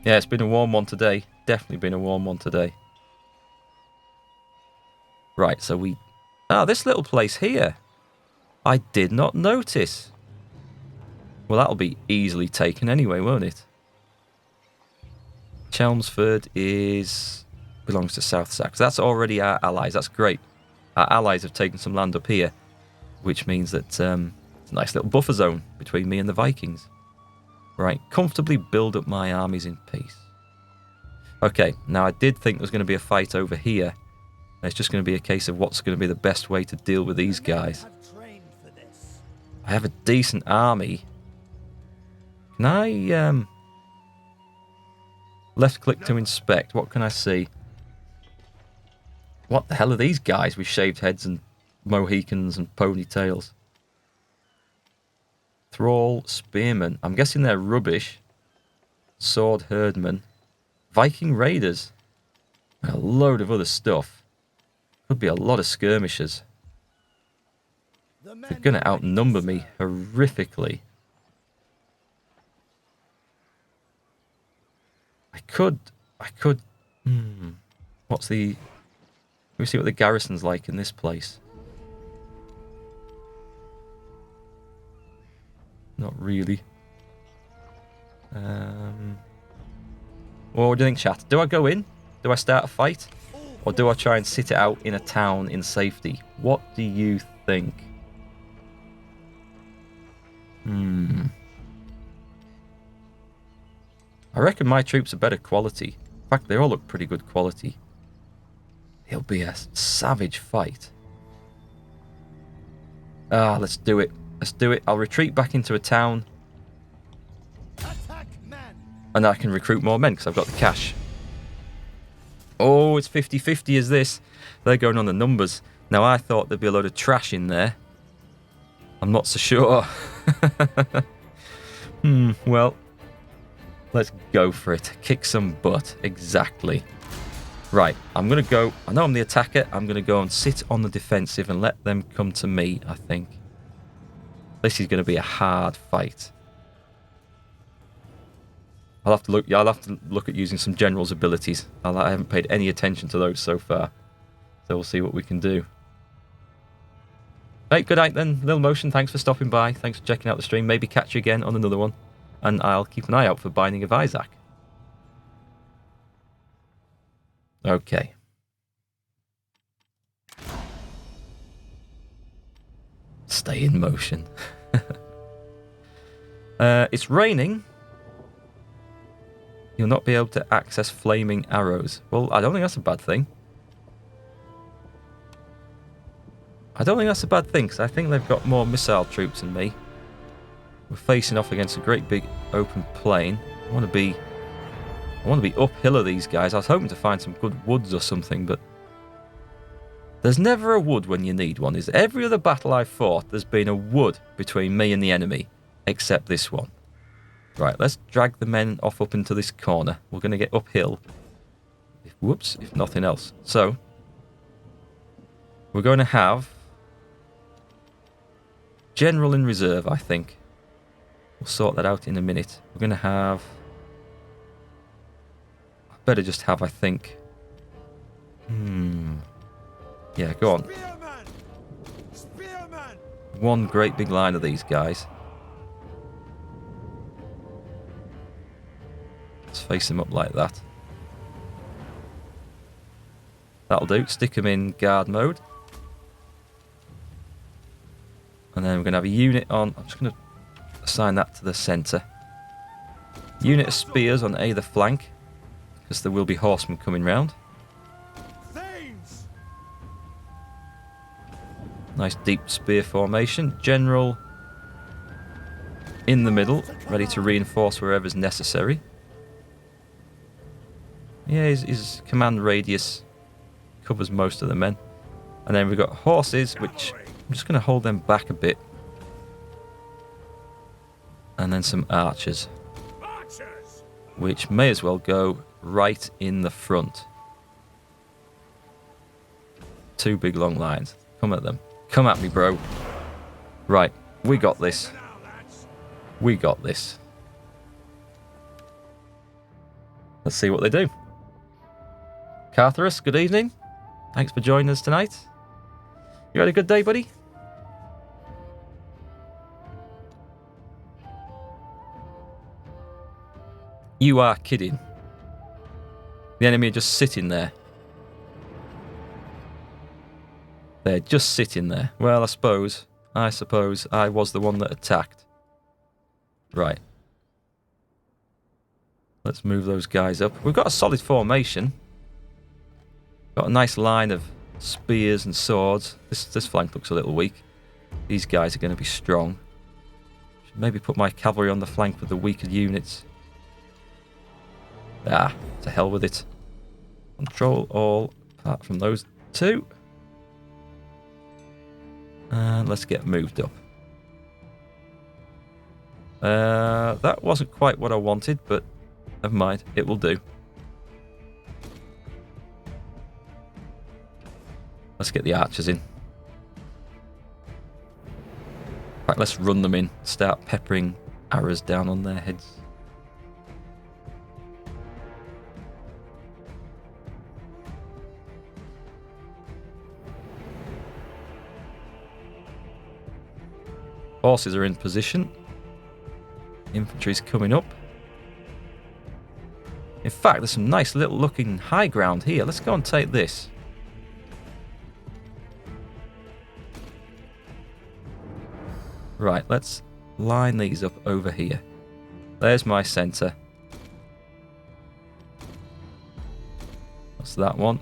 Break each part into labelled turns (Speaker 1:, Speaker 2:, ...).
Speaker 1: Yeah, it's been a warm one today. Definitely been a warm one today. Right, so we... Ah, this little place here. I did not notice. Well, that'll be easily taken anyway, won't it? Chelmsford belongs to South Saxe. That's already our allies. That's great. Our allies have taken some land up here, which means that it's a nice little buffer zone between me and the Vikings. Right, comfortably build up my armies in peace. Okay, now I did think there was going to be a fight over here. It's just going to be a case of what's going to be the best way to deal with these guys. I have a decent army. Can I left click to inspect? What can I see? What the hell are these guys with shaved heads and Mohicans and ponytails? Thrall, spearmen. I'm guessing they're rubbish. Sword herdmen. Viking raiders. And a load of other stuff. Could be a lot of skirmishers. They're going to outnumber me horrifically. I could... What's the... Let me see what the garrison's like in this place. Not really. Well, what do you think, chat? Do I go in? Do I start a fight? Or do I try and sit it out in a town in safety? What do you think? I reckon my troops are better quality. In fact, they all look pretty good quality. It'll be a savage fight. Let's do it. Let's do it. I'll retreat back into a town. And I can recruit more men because I've got the cash. Oh, it's 50-50 is this. They're going on the numbers. Now, I thought there'd be a load of trash in there. I'm not so sure. Well, let's go for it. Kick some butt. Exactly. Right, I'm going to go... I know I'm the attacker. I'm going to go and sit on the defensive and let them come to me, I think. This is going to be a hard fight. I'll have to look at using some general's abilities. I haven't paid any attention to those so far. So we'll see what we can do. Right, good night then. Lil Motion, thanks for stopping by. Thanks for checking out the stream. Maybe catch you again on another one. And I'll keep an eye out for Binding of Isaac. Okay. Stay in motion. It's raining. You'll not be able to access flaming arrows. Well, I don't think that's a bad thing. I don't think that's a bad thing, because I think they've got more missile troops than me. We're facing off against a great big open plain. I want to be uphill of these guys. I was hoping to find some good woods or something, but there's never a wood when you need one. Is every other battle I've fought, there's been a wood between me and the enemy, except this one. Right, let's drag the men off up into this corner. We're going to get uphill. If nothing else. So, we're going to have general in reserve, I think. We'll sort that out in a minute. We're going to have... I better just have, I think... Yeah, go on. One great big line of these guys. Let's face them up like that. That'll do. Stick them in guard mode. And then we're going to have a unit on... I'm just going to assign that to the centre. Unit of spears on either flank, because there will be horsemen coming round. Nice deep spear formation. General in the middle, ready to reinforce wherever's necessary. Yeah, his command radius covers most of the men. And then we've got horses, which I'm just going to hold them back a bit. And then some archers, which may as well go right in the front. Two big long lines. Come at them. Come at me, bro. Right, we got this. We got this. Let's see what they do. Cartharus, good evening. Thanks for joining us tonight. You had a good day, buddy? You are kidding. The enemy are just sitting there. They're just sitting there. Well, I suppose I was the one that attacked. Right. Let's move those guys up. We've got a solid formation. Got a nice line of spears and swords. This flank looks a little weak. These guys are going to be strong. Should maybe put my cavalry on the flank with the weaker units. Ah, to hell with it. Control all apart from those two. And let's get moved up. That wasn't quite what I wanted, but never mind. It will do. Let's get the archers in. In fact, let's run them in. Start peppering arrows down on their heads. Horses are in position. Infantry's coming up. In fact, there's some nice little looking high ground here. Let's go and take this. Right, let's line these up over here. There's my centre. That's that one.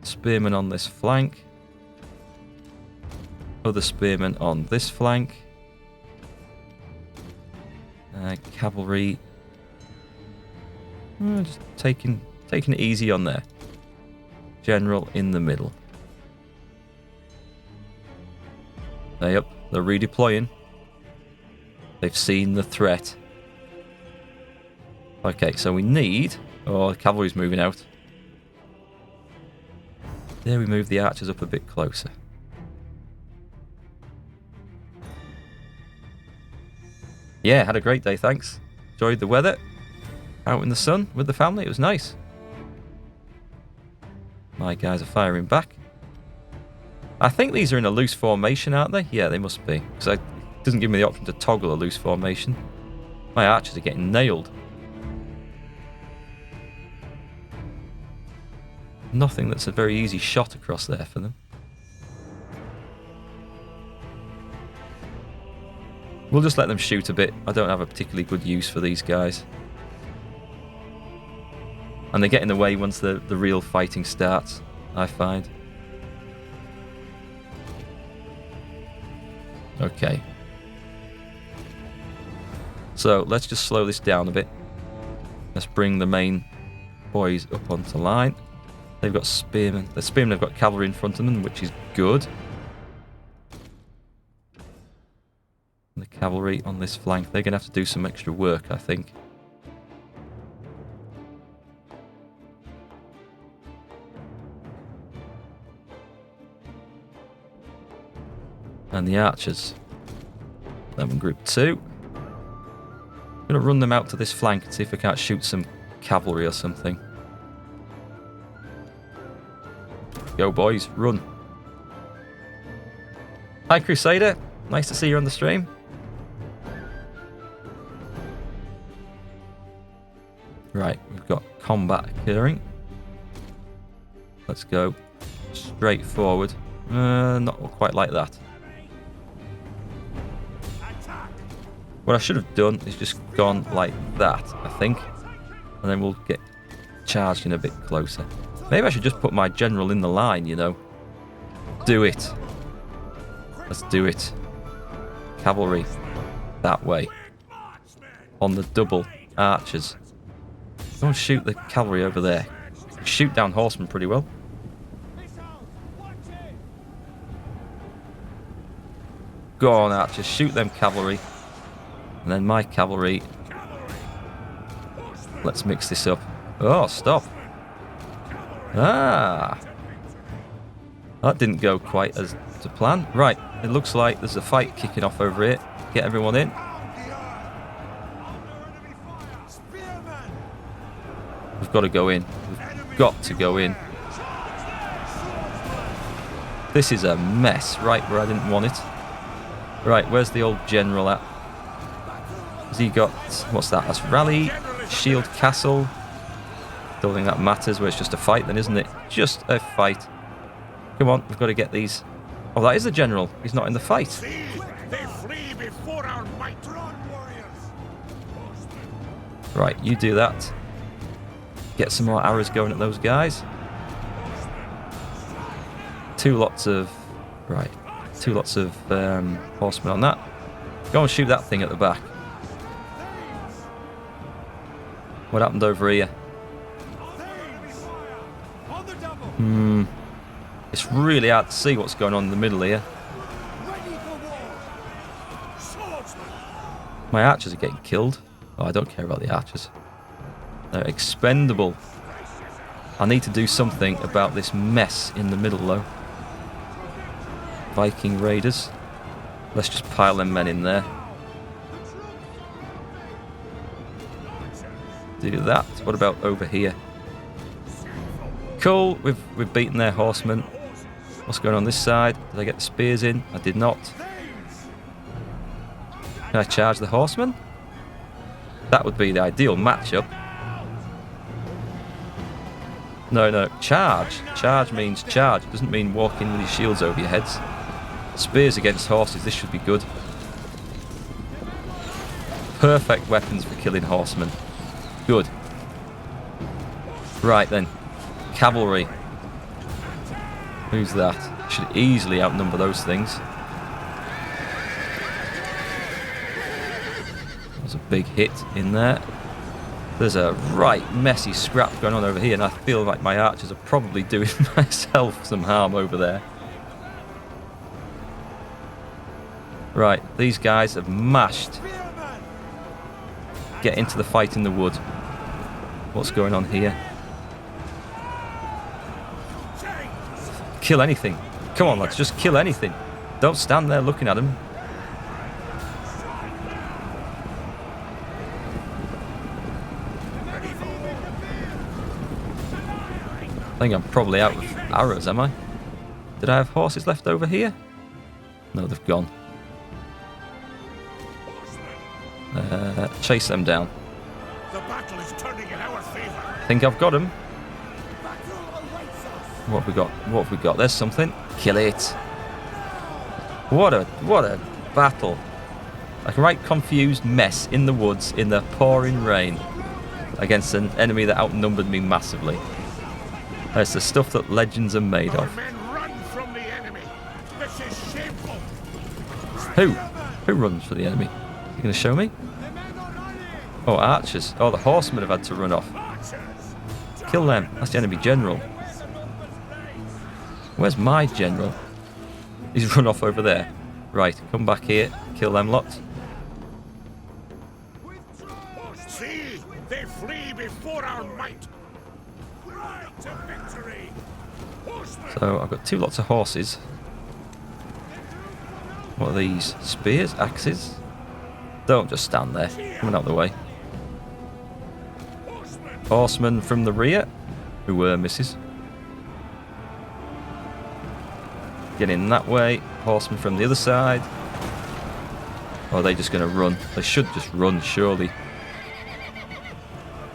Speaker 1: Spearmen on this flank. Other spearmen on this flank. Cavalry. Just taking it easy on there. General in the middle. They're redeploying. They've seen the threat. Okay, so we need... Oh, the cavalry's moving out. There we move the archers up a bit closer. Yeah, had a great day, thanks. Enjoyed the weather. Out in the sun with the family, it was nice. My guys are firing back. I think these are in a loose formation, aren't they? Yeah, they must be. Because it doesn't give me the option to toggle a loose formation. My archers are getting nailed. Nothing that's a very easy shot across there for them. We'll just let them shoot a bit. I don't have a particularly good use for these guys. And they get in the way once the real fighting starts, I find. Okay. So, let's just slow this down a bit. Let's bring the main boys up onto line. They've got spearmen. The spearmen have got cavalry in front of them, which is good. And the cavalry on this flank, they're going to have to do some extra work, I think. And the archers. Them in group 2. I'm going to run them out to this flank and see if I can't shoot some cavalry or something. Go boys, run. Hi Crusader, nice to see you on the stream. Right, we've got combat occurring. Let's go straight forward. Not quite like that. What I should have done is just gone like that, I think. And then we'll get charged in a bit closer. Maybe I should just put my general in the line, you know. Do it. Let's do it. Cavalry. That way. On the double archers. Don't shoot the cavalry over there. Shoot down horsemen pretty well. Go on, archers. Shoot them cavalry. And then my cavalry. Let's mix this up. Oh, stop. Ah. That didn't go quite as to plan. Right, it looks like there's a fight kicking off over here. Get everyone in. got to go in. We've got to go in. This is a mess, right where I didn't want it. Right, where's the old general at? Has he got... What's that? That's rally, shield castle. Don't think that matters, where it's just a fight then, isn't it? Just a fight. Come on, we've got to get these. Oh, that is the general. He's not in the fight.
Speaker 2: They flee before our might.
Speaker 1: Right, you do that. Get some more arrows going at those guys. Two lots of horsemen on that. Go and shoot that thing at the back. What happened over here? It's really hard to see what's going on in the middle here. My archers are getting killed. Oh, I don't care about the archers. They're expendable. I need to do something about this mess in the middle, though. Viking raiders. Let's just pile them men in there. Do that. What about over here? Cool. We've beaten their horsemen. What's going on this side? Did I get the spears in? I did not. Can I charge the horsemen? That would be the ideal matchup. No. Charge. Charge means charge. It doesn't mean walk in with your shields over your heads. Spears against horses. This should be good. Perfect weapons for killing horsemen. Good. Right then. Cavalry. Who's that? Should easily outnumber those things. There's a big hit in there. There's a right messy scrap going on over here, and I feel like my archers are probably doing myself some harm over there. Right, these guys have mashed. Get into the fight in the wood. What's going on here? Kill anything. Come on, lads, just kill anything. Don't stand there looking at them. I think I'm probably out of arrows, am I? Did I have horses left over here? No, they've gone. Chase them down.
Speaker 2: The battle is turning in our favor.
Speaker 1: I think I've got them. What have we got? What have we got? There's something. Kill it. What a battle. Like a right confused mess in the woods in the pouring rain against an enemy that outnumbered me massively. That's the stuff that legends are made
Speaker 2: Our
Speaker 1: of.
Speaker 2: men run from the enemy. This is shameful.
Speaker 1: Who runs for the enemy? You going to show me? Oh, archers. Oh, the horsemen have had to run off. Kill them. That's the enemy general. Where's my general? He's run off over there. Right, come back here. Kill them lot.
Speaker 2: See, they flee before our might. Right to victory.
Speaker 1: So I've got two lots of horses. What are these? Spears? Axes? Don't just stand there. Coming out of the way. Horsemen from the rear. Who misses. Get in that way. Horsemen from the other side. Or are they just going to run? They should just run, surely.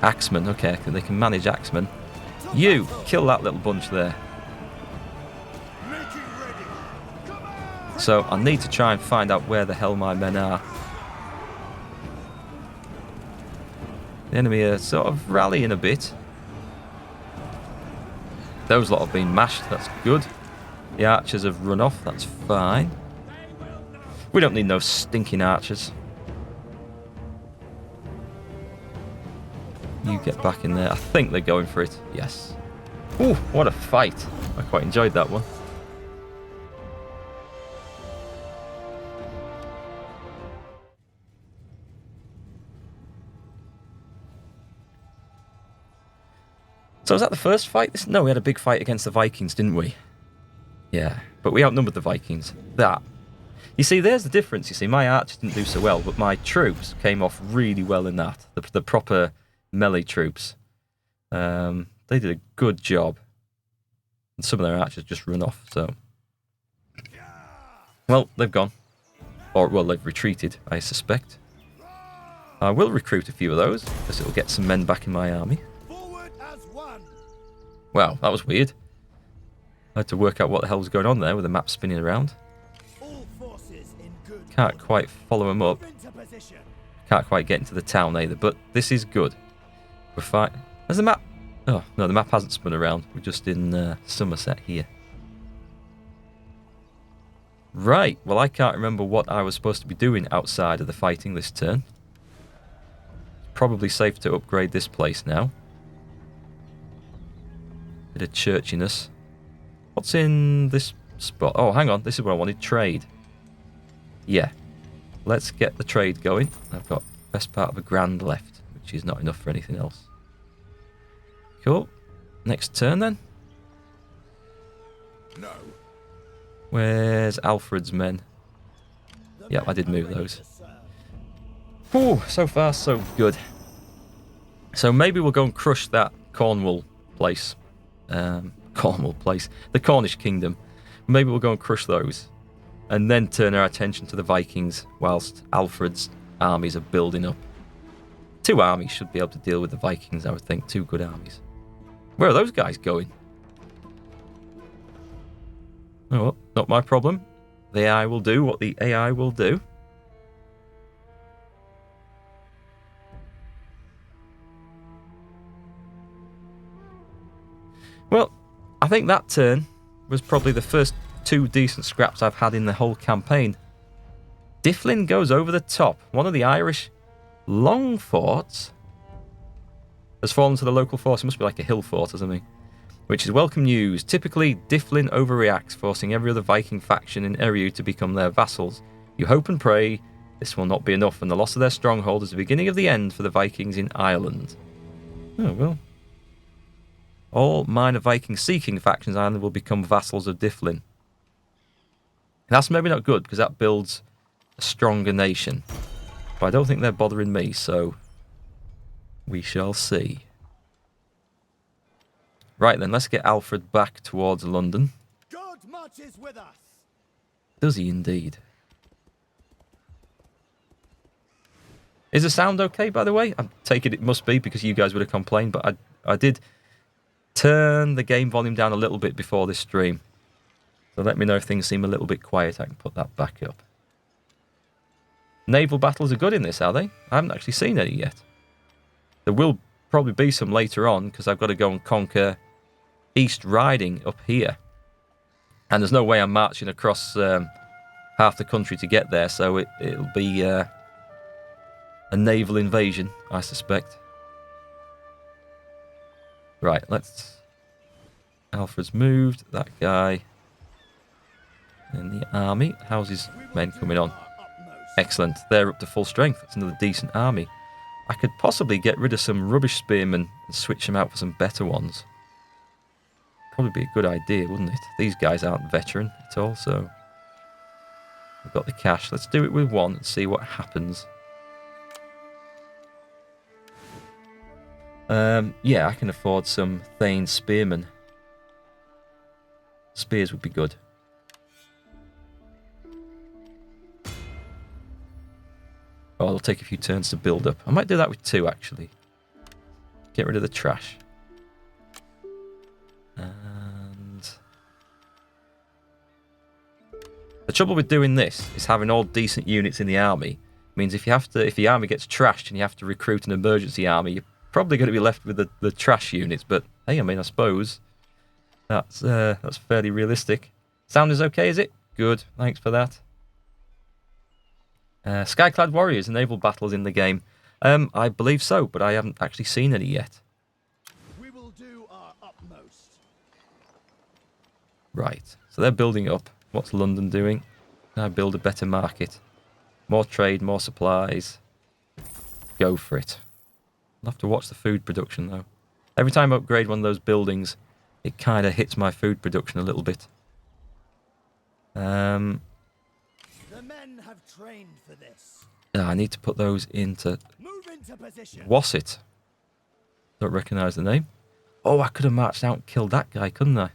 Speaker 1: Axemen. Okay, they can manage axemen. You! Kill that little bunch there. So I need to try and find out where the hell my men are. The enemy are sort of rallying a bit. Those lot have been mashed, that's good. The archers have run off, that's fine. We don't need no stinking archers. You get back in there. I think they're going for it. Yes. Ooh, what a fight. I quite enjoyed that one. So was that the first fight? No, we had a big fight against the Vikings, didn't we? Yeah, but we outnumbered the Vikings. That. You see, there's the difference. You see, my archers didn't do so well, but my troops came off really well in that. The proper melee troops. They did a good job. And some of their archers just run off, so... Well, they've gone. Or, well, they've retreated, I suspect. I will recruit a few of those, because it'll get some men back in my army. Wow, that was weird. I had to work out what the hell was going on there with the map spinning around. Can't quite follow them up. Can't quite get into the town either, but this is good. We're fine. There's the map. Oh, no, the map hasn't spun around. We're just in Somerset here. Right, well, I can't remember what I was supposed to be doing outside of the fighting this turn. Probably safe to upgrade this place now. Bit of churchiness. What's in this spot? Oh, hang on, this is where I wanted trade. Yeah, let's get the trade going. I've got best part of a grand left, which is not enough for anything else. Cool. Next turn then.
Speaker 2: No.
Speaker 1: Where's Alfred's men? Yep, I did move those. Whew, so far so good. So maybe we'll go and crush that Cornwall place. Cornwall place. The Cornish kingdom. Maybe we'll go and crush those. And then turn our attention to the Vikings whilst Alfred's armies are building up. 2 armies should be able to deal with the Vikings, I would think. 2 good armies. Where are those guys going? Oh, well, not my problem. The AI will do what the AI will do. Well, I think that turn was probably the first 2 decent scraps I've had in the whole campaign. Difflin goes over the top. One of the Irish long forts has fallen to the local force. It must be like a hill fort or something. Which is welcome news. Typically, Difflin overreacts, forcing every other Viking faction in Eriu to become their vassals. You hope and pray this will not be enough, and the loss of their stronghold is the beginning of the end for the Vikings in Ireland. Oh, well. All minor Viking-seeking factions in Ireland will become vassals of Difflin. That's maybe not good, because that builds a stronger nation. But I don't think they're bothering me, so we shall see. Right then, let's get Alfred back towards London.
Speaker 3: God marches with us.
Speaker 1: Does he indeed? Is the sound okay, by the way? I'm taking it must be, because you guys would have complained, but I did turn the game volume down a little bit before this stream. So let me know if things seem a little bit quiet. I can put that back up. Naval battles are good in this, are they? I haven't actually seen any yet. There will probably be some later on, because I've got to go and conquer East Riding up here. And there's no way I'm marching across half the country to get there, so it'll be a naval invasion, I suspect. Right, let's... Alfred's moved, that guy in the army. How's his men coming on? Excellent, they're up to full strength. That's another decent army. I could possibly get rid of some rubbish spearmen and switch them out for some better ones. Probably be a good idea, wouldn't it? These guys aren't veteran at all, so... We've got the cash. Let's do it with 1 and see what happens. Yeah, I can afford some Thane spearmen. Spears would be good. Oh, it'll take a few turns to build up. I might do that with 2, actually. Get rid of the trash. And... the trouble with doing this is having all decent units in the army. Means if the army gets trashed and you have to recruit an emergency army, you're probably going to be left with the trash units. But hey, I mean, I suppose that's fairly realistic. Sound is okay, is it? Good. Thanks for that. Skyclad Warriors, naval battles in the game. I believe so, but I haven't actually seen any yet.
Speaker 3: We will do our utmost.
Speaker 1: Right, so they're building up. What's London doing? Can I build a better market? More trade, more supplies. Go for it. I'll have to watch the food production, though. Every time I upgrade one of those buildings, it kind of hits my food production a little bit.
Speaker 3: The men have trained for this.
Speaker 1: I need to put those into
Speaker 3: Move into position.
Speaker 1: Wasset. Don't recognise the name. Oh, I could have marched out and killed that guy, couldn't I?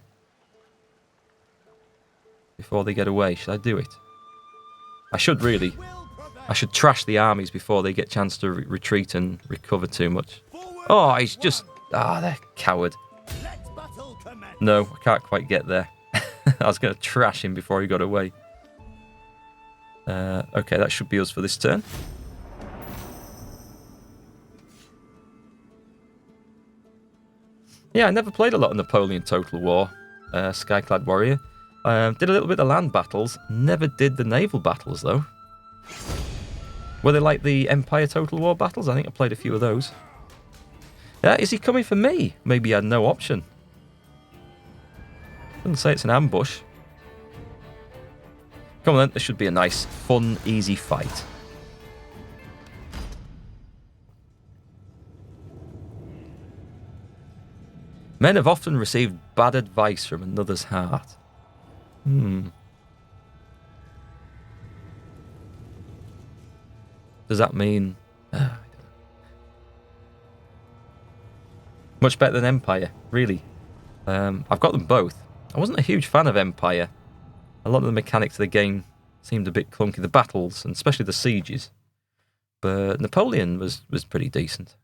Speaker 1: Before they get away. Should I do it? I should really. I should trash the armies before they get a chance to retreat and recover too much. Oh, he's just... Ah, they're coward. No, I can't quite get there. I was going to trash him before he got away. Okay, that should be us for this turn. Yeah, I never played a lot of Napoleon Total War. Skyclad Warrior. Did a little bit of land battles. Never did the naval battles, though. Were they like the Empire Total War battles? I think I played a few of those. Is he coming for me? Maybe he had no option. Doesn't say it's an ambush. Come on then, this should be a nice, fun, easy fight. Men have often received bad advice from another's heart. Does that mean... much better than Empire, really. I've got them both. I wasn't a huge fan of Empire. A lot of the mechanics of the game seemed a bit clunky. The battles, and especially the sieges. But Napoleon was pretty decent.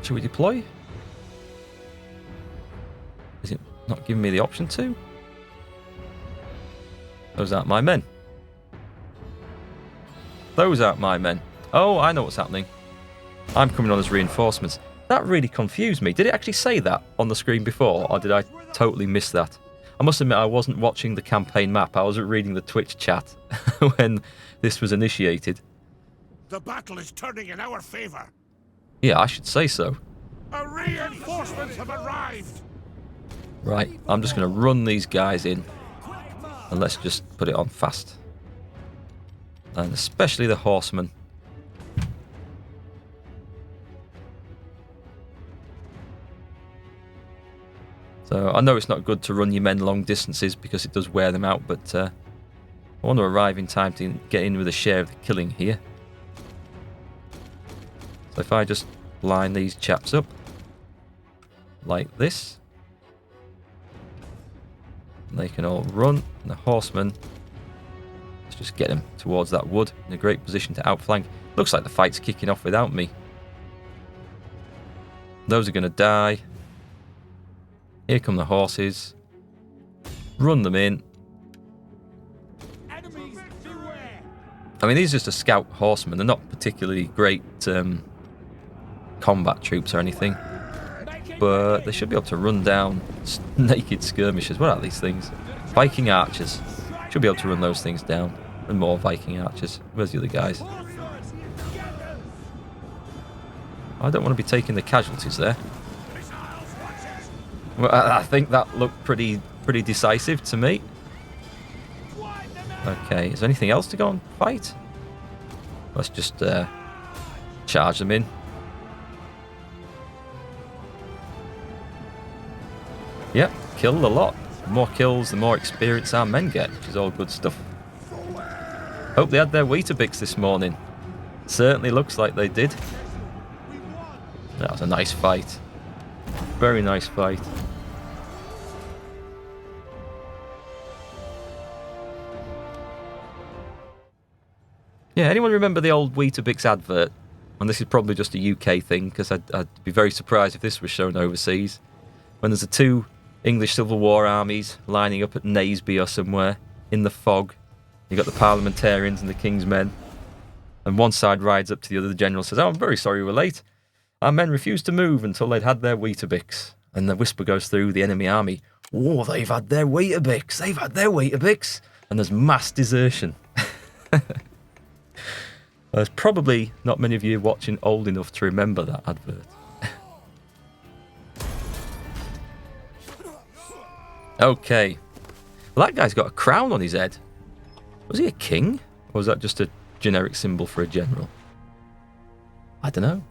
Speaker 1: Should we deploy? Is it not giving me the option to? Those aren't my men. Those aren't my men. Oh, I know what's happening. I'm coming on as reinforcements. That really confused me. Did it actually say that on the screen before, or did I totally miss that? I must admit I wasn't watching the campaign map. I wasn't reading the Twitch chat when this was initiated.
Speaker 2: The battle is turning in our favor.
Speaker 1: Yeah, I should say so.
Speaker 2: Our reinforcements have arrived.
Speaker 1: Right, I'm just going to run these guys in. And let's just put it on fast. And especially the horsemen. So I know it's not good to run your men long distances because it does wear them out, but I want to arrive in time to get in with a share of the killing here. So if I just line these chaps up like this, they can all run, and the horsemen, let's just get them towards that wood in a great position to outflank. Looks like the fight's kicking off without me. Those are going to die. Here come the horses. Run them in. I mean, these are just a scout horsemen. They're not particularly great combat troops or anything. But they should be able to run down naked skirmishers. What are these things? Viking archers. Should be able to run those things down. And more Viking archers. Where's the other guys? I don't want to be taking the casualties there. Well, I think that looked pretty decisive to me. Okay, is there anything else to go and fight? Let's just charge them in. Yep, killed a lot. The more kills, the more experience our men get, which is all good stuff. Hope they had their Weetabix this morning. Certainly looks like they did. That was a nice fight. Very nice fight. Yeah, anyone remember the old Weetabix advert? And this is probably just a UK thing, because I'd be very surprised if this was shown overseas. When there's the two English Civil War armies lining up at Naseby or somewhere in the fog. You got the parliamentarians and the king's men. And one side rides up to the other. The general says, "Oh, I'm very sorry we're late. Our men refused to move until they'd had their Weetabix." And the whisper goes through the enemy army, "Oh, they've had their Weetabix. They've had their Weetabix." And there's mass desertion. There's probably not many of you watching old enough to remember that advert. Okay. Well, that guy's got a crown on his head. Was he a king? Or was that just a generic symbol for a general? I don't know.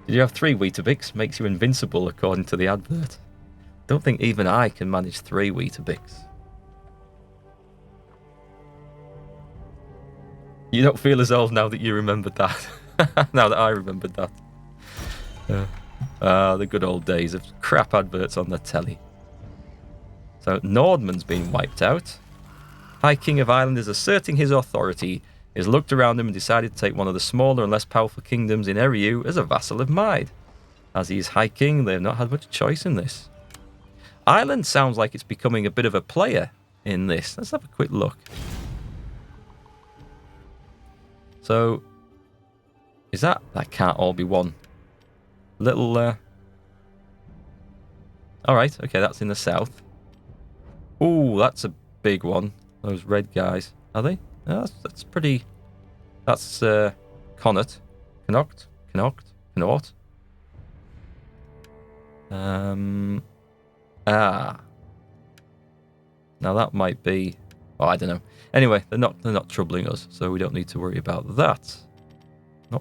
Speaker 1: Did you have 3 Weetabix? Makes you invincible, according to the advert. Don't think even I can manage 3 Weetabix. You don't feel as old now that you remembered that. Now that I remembered that. The good old days of crap adverts on the telly. So, Nordman's been wiped out. High King of Ireland is asserting his authority. He has looked around him and decided to take one of the smaller and less powerful kingdoms in Eriu as a vassal of Mide. As he is High King, they have not had much choice in this. Ireland sounds like it's becoming a bit of a player in this. Let's have a quick look. So, is that can't all be one little, alright, okay, that's in the south. Ooh, that's a big one. Those red guys. Are they? No, that's pretty, that's, Connaught. Connaught? Now that might be, oh, I don't know. Anyway, they're not troubling us, so we don't need to worry about that.